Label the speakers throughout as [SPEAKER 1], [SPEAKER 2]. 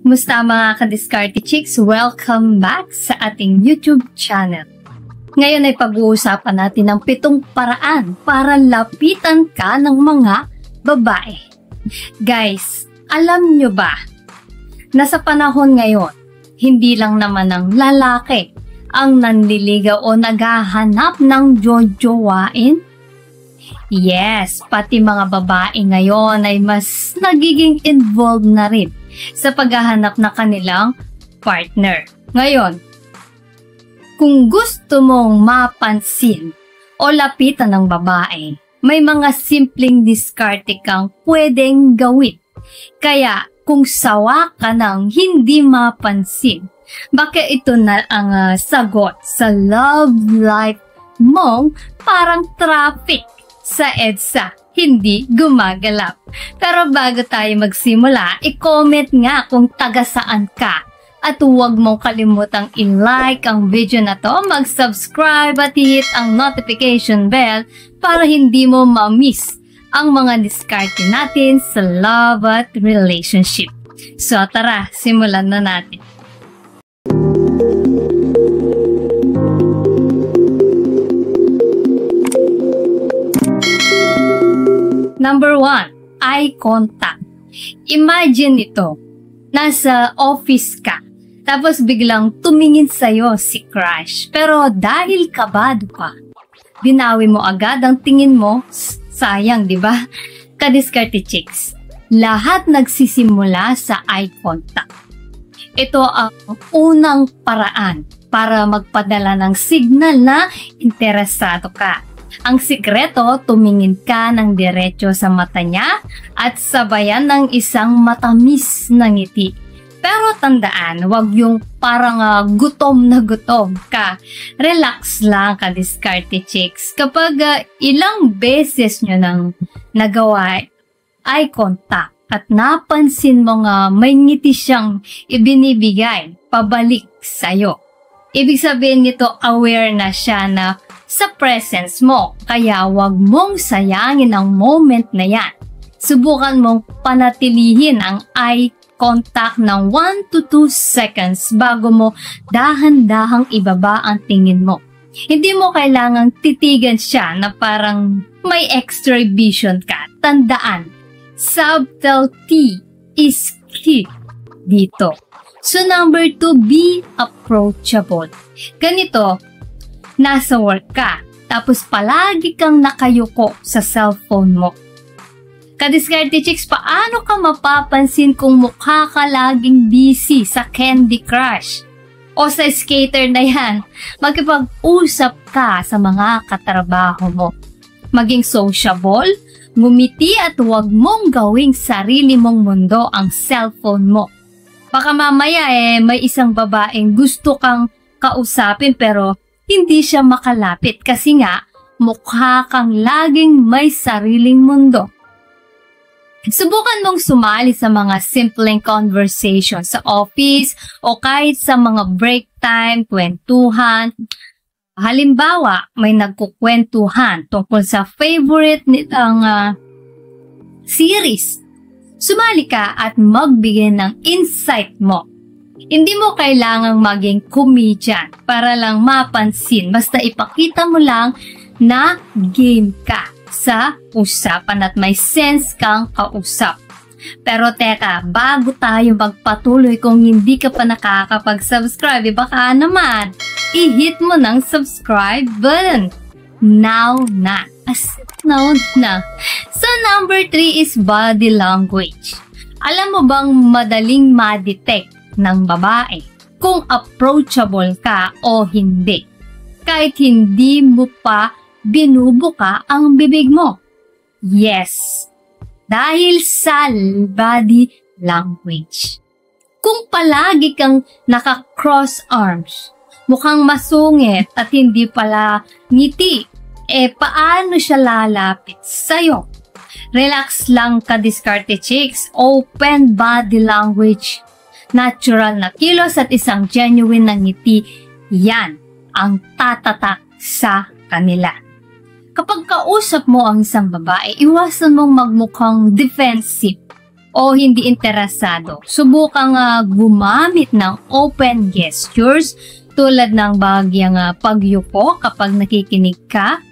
[SPEAKER 1] Musta mga ka-Diskarte Chicks? Welcome back sa ating YouTube channel. Ngayon ay pag-uusapan natin ang 7 paraan para lapitan ka ng mga babae. Guys, alam nyo ba na sa panahon ngayon, hindi lang naman ng lalaki ang nanliligaw o naghahanap ng jojowain? Yes, pati mga babae ngayon ay mas nagiging involved na rin sa paghahanap na kanilang partner. Ngayon, kung gusto mong mapansin o lapitan ng babae, may mga simpleng diskarte kang pwedeng gawin. Kaya kung sawa ka ng hindi mapansin, baka ito na ang sagot sa love life mong parang traffic sa EDSA, hindi gumagalap. Pero bago tayo magsimula, i-comment nga kung taga saan ka. At huwag mong kalimutang i-like ang video na to, mag-subscribe at hit ang notification bell para hindi mo ma-miss ang mga diskarte natin sa love at relationship. So tara, simulan na natin. Number 1, eye contact. Imagine ito, nasa office ka, tapos biglang tumingin sa'yo si crush. Pero dahil kabado ka, binawi mo agad ang tingin mo, sayang, di ba? Ka-Diskarte Chicks, lahat nagsisimula sa eye contact. Ito ang unang paraan para magpadala ng signal na interesado ka. Ang sikreto, tumingin ka ng diretso sa mata niya at sabayan ng isang matamis na ngiti. Pero tandaan, wag yung parang gutom na gutom ka. Relax lang, ka-Diskarte Chicks. Kapag ilang beses nyo nang nagawa eye contact at napansin mo nga may ngiti siyang ibinibigay pabalik sa'yo, ibig sabihin nito aware na siya na sa presence mo, kaya wag mong sayangin ang moment na yan. Subukan mong panatilihin ang eye contact ng 1 to 2 seconds bago mo dahan-dahang ibaba ang tingin mo. Hindi mo kailangang titigan siya na parang may extra vision ka. Tandaan, subtlety is key dito. So number 2, be approachable. Ganito, nasa work ka, tapos palagi kang nakayuko sa cellphone mo. Ka-Diskarte Chicks, paano ka mapapansin kung mukha ka laging busy sa Candy Crush o sa skater na yan? Magkipag-usap ka sa mga katrabaho mo. Maging sociable, ngumiti at huwag mong gawing sarili mong mundo ang cellphone mo. Baka mamaya may isang babaeng gusto kang kausapin pero hindi siya makalapit kasi nga mukha kang laging may sariling mundo. Subukan mong sumali sa mga simpleng conversation sa office o kahit sa mga break time, kwentuhan. Halimbawa, may nagkukwentuhan tungkol sa favorite nitang series. Sumali ka at magbigay ng insight mo. Hindi mo kailangang maging comedian para lang mapansin. Basta ipakita mo lang na game ka sa usapan at may sense kang kausap. Pero teka, bago tayo magpatuloy, kung hindi ka pa nakakapag-subscribe, baka naman i-hit mo ng subscribe button. Now na. So number 3 is body language. Alam mo bang madaling ma-detect ng babae kung approachable ka o hindi, kahit hindi mo pa binubuka ang bibig mo? Yes, dahil sa body language. Kung palagi kang naka-cross arms, mukhang masungit at hindi pala ngiti, paano siya lalapit sa'yo? Relax lang, ka-Diskarte Chicks. Open body language, natural na kilos at isang genuine na ngiti, yan ang tatatak sa kanila. Kapag kausap mo ang isang babae, iwasan mong magmukhang defensive o hindi interesado, subukang gumamit ng open gestures tulad ng bahagyang pagyuko kapag nakikinig ka,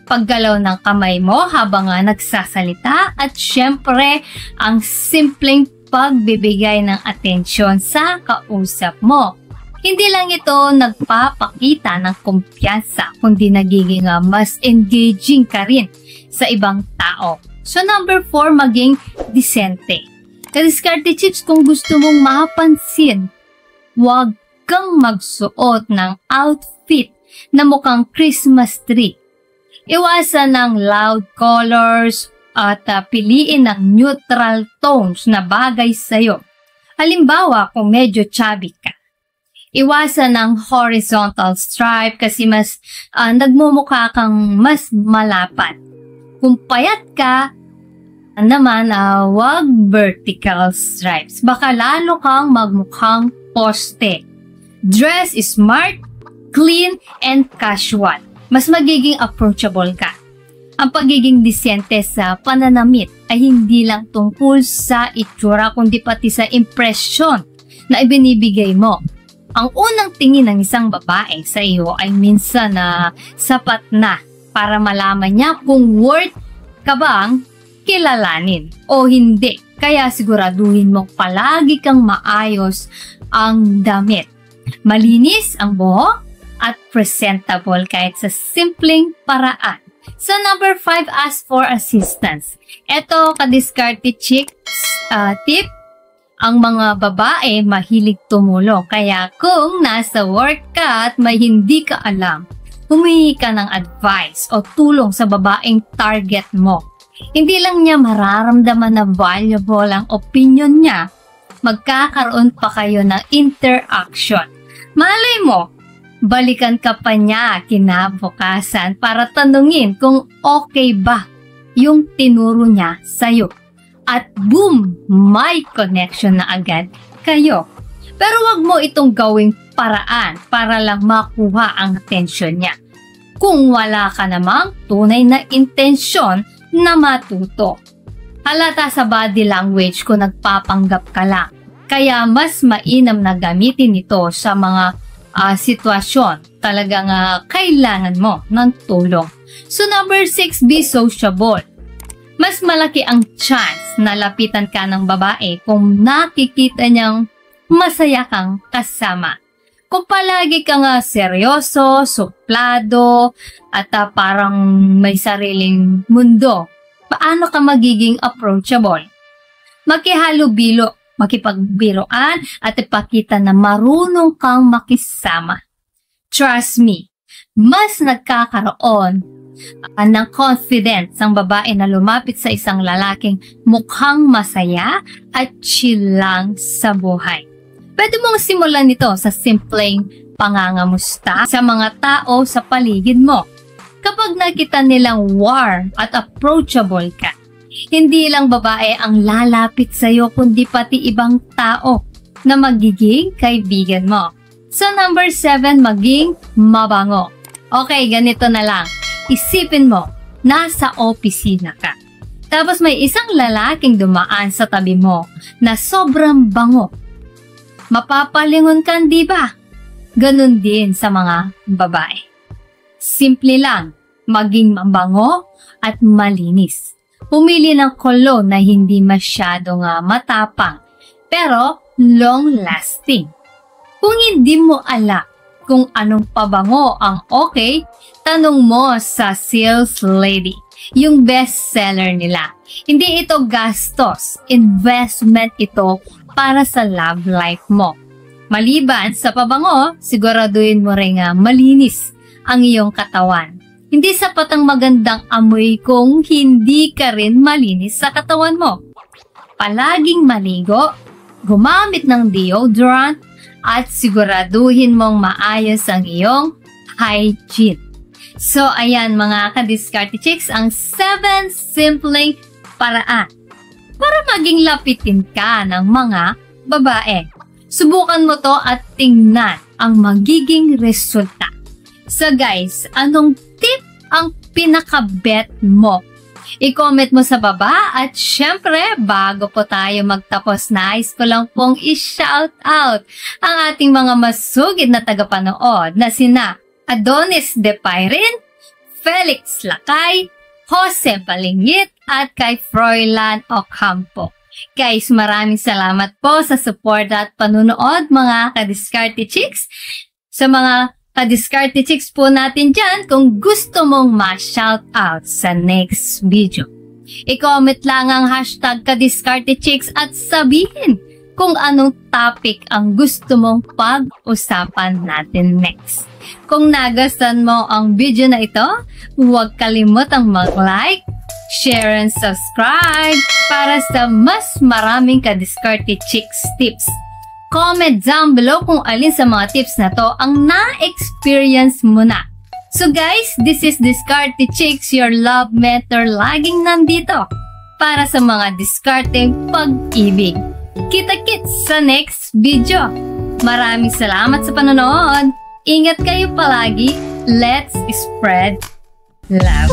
[SPEAKER 1] paggalaw ng kamay mo habang nagsasalita, at syempre ang simpleng pagbibigay ng atensyon sa kausap mo. Hindi lang ito nagpapakita ng kumpiyansa, kundi nagiging mas engaging ka rin sa ibang tao. So number 4, maging disente. Kadiskarte chicks, kung gusto mong mapansin, huwag kang magsuot ng outfit na mukhang Christmas tree. Iwasan ng loud colors at piliin ng neutral tones na bagay sa'yo. Halimbawa, kung medyo chubby ka, iwasan ng horizontal stripe kasi mas nagmumukha kang mas malapad. Kung payat ka, naman wag vertical stripes. Baka lalo kang magmukhang poste. Dress smart, clean, and casual. Mas magiging approachable ka. Ang pagiging disente sa pananamit ay hindi lang tungkol sa itsura kundi pati sa impresyon na ibinibigay mo. Ang unang tingin ng isang babae sa iyo ay minsan sapat na para malaman niya kung worth ka bang kilalanin o hindi. Kaya siguraduhin mong palagi kang maayos ang damit. Malinis ang buhok at presentable kahit sa simpleng paraan. So number 5, ask for assistance. Ito, kadiskarte chicks tip, ang mga babae mahilig tumulong. Kaya kung nasa work ka at may hindi ka alam, humingi ka ng advice o tulong sa babaeng target mo. Hindi lang niya mararamdaman na valuable ang opinion niya, magkakaroon pa kayo ng interaction. Malay mo, balikan ka pa niya kinabukasan para tanungin kung okay ba yung tinuro niya sa'yo. At boom, may connection na agad kayo. Pero wag mo itong gawing paraan para lang makuha ang atensyon niya. Kung wala ka namang tunay na intensyon na matuto. Halata sa body language kung nagpapanggap ka lang. Kaya mas mainam na gamitin ito sa mga sitwasyon talagang kailangan mo ng tulong. So number 6, be sociable. Mas malaki ang chance na lapitan ka ng babae kung nakikita niyang masaya kang kasama. Kung palagi kang seryoso, suplado, at parang may sariling mundo, paano ka magiging approachable? Makihalubilo, makipagbiroan, at ipakita na marunong kang makisama. Trust me, mas nagkakaroon ng confidence ang babae na lumapit sa isang lalaking mukhang masaya at chill lang sa buhay. Pwede mong simulan ito sa simpleng pangangamusta sa mga tao sa paligid mo. Kapag nakita nilang warm at approachable ka, hindi lang babae ang lalapit sa iyo kundi pati ibang tao na magiging kaibigan mo. So number 7, maging mabango. Okay, ganito na lang. Isipin mo, nasa opisina ka. Tapos may isang lalaking dumaan sa tabi mo na sobrang bango. Mapapalingon ka, di ba? Ganun din sa mga babae. Simple lang, maging mabango at malinis. Pumili ng cologne na hindi masyadong matapang, pero long-lasting. Kung hindi mo alam kung anong pabango ang okay, tanong mo sa sales lady, yung best seller nila. Hindi ito gastos, investment ito para sa love life mo. Maliban sa pabango, siguraduhin mo rin malinis ang iyong katawan. Hindi sapat ang magandang amoy kung hindi ka rin malinis sa katawan mo. Palaging maligo, gumamit ng deodorant, at siguraduhin mong maayos ang iyong hygiene. So, ayan mga ka-Diskarte Chicks, ang 7 simpleng paraan para maging lapitin ka ng mga babae. Subukan mo to at tingnan ang magiging resulta. So guys, anong tip ang pinaka-bet mo? I-comment mo sa baba at syempre, bago po tayo magtapos, nais ko lang pong i-shout out ang ating mga masugid na tagapanood na sina Adonis De Pairin, Felix Lakay, Jose Balingit at kay Froilan Ocampo. Guys, maraming salamat po sa support at panunood mga Kadiskarte Chicks. Sa mga Kadiskarte Chicks po natin dyan, kung gusto mong ma-shoutout sa next video, i-comment lang ang hashtag Kadiskarte Chicks at sabihin kung anong topic ang gusto mong pag-usapan natin next. Kung nagustuhan mo ang video na ito, huwag kalimutang mag-like, share and subscribe para sa mas maraming Kadiskarte Chicks tips. Comment down below kung alin sa mga tips na to ang na-experience mo na. So guys, this is Diskarte Chicks, your love mentor, laging nandito para sa mga diskarteng pag-ibig. Kita-kits sa next video. Maraming salamat sa panonood. Ingat kayo palagi. Let's spread love.